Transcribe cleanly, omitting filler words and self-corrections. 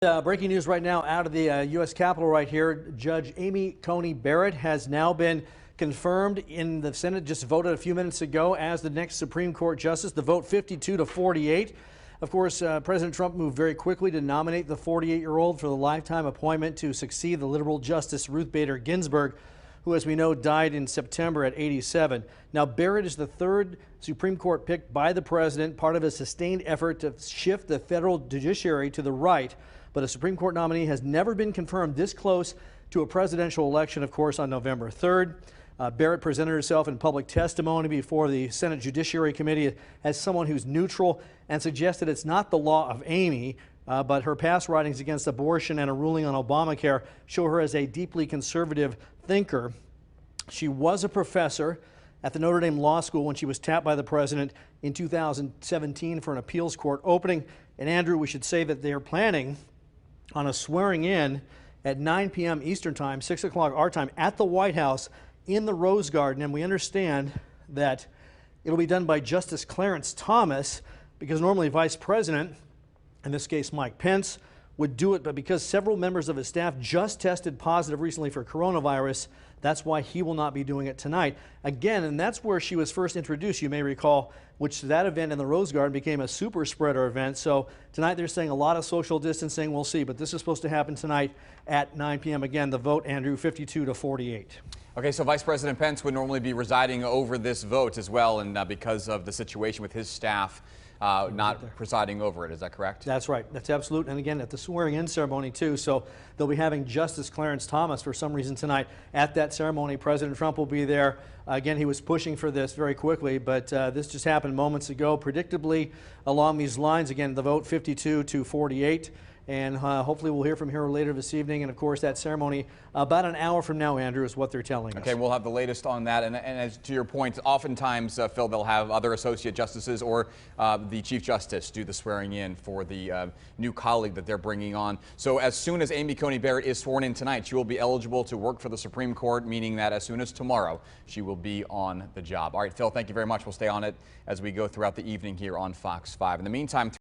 Breaking news right now out of the U.S. Capitol right here. Judge Amy Coney Barrett has now been confirmed in the Senate, just voted a few minutes ago, as the next Supreme Court justice. The vote 52-48. Of course, President Trump moved very quickly to nominate the 48-year-old for the lifetime appointment to succeed the liberal Justice Ruth Bader Ginsburg, who, as we know, died in September at 87. Now, Barrett is the third Supreme Court picked by the president, part of a sustained effort to shift the federal judiciary to the right. But a Supreme Court nominee has never been confirmed this close to a presidential election, of course, on November 3rd. Barrett presented herself in public testimony before the Senate Judiciary Committee as someone who's neutral and suggested it's not the law of Amy, but her past writings against abortion and a ruling on Obamacare show her as a deeply conservative thinker. She was a professor at the Notre Dame Law School when she was tapped by the president in 2017 for an appeals court opening. And Andrew, we should say that they are planning on a swearing in at 9 p.m. Eastern Time, 6 o'clock our time, at the White House in the Rose Garden. And we understand that it'll be done by Justice Clarence Thomas, because normally Vice President, in this case Mike Pence, would do it. But because several members of his staff just tested positive recently for coronavirus, that's why he will not be doing it tonight. Again, and that's where she was first introduced, you may recall, which that event in the Rose Garden became a super spreader event. So tonight they're saying a lot of social distancing. We'll see. But this is supposed to happen tonight at 9 p.m. Again, the vote, Andrew, 52-48. Okay, so Vice President Pence would normally be residing over this vote as well, and because of the situation with his staff not presiding over it. Is that correct? That's right. That's absolute. And again, at the swearing-in ceremony, too. So they'll be having Justice Clarence Thomas for some reason tonight at that ceremony. President Trump will be there. Again, he was pushing for this very quickly, but this just happened moments ago. Predictably, along these lines, again, the vote 52-48. And hopefully we'll hear from her later this evening. And, of course, that ceremony about an hour from now, Andrew, is what they're telling us. Okay, we'll have the latest on that. And as to your point, oftentimes, Phil, they'll have other associate justices or the Chief Justice do the swearing in for the new colleague that they're bringing on. So as soon as Amy Coney Barrett is sworn in tonight, she will be eligible to work for the Supreme Court, meaning that as soon as tomorrow, she will be on the job. All right, Phil, thank you very much. We'll stay on it as we go throughout the evening here on Fox 5. In the meantime,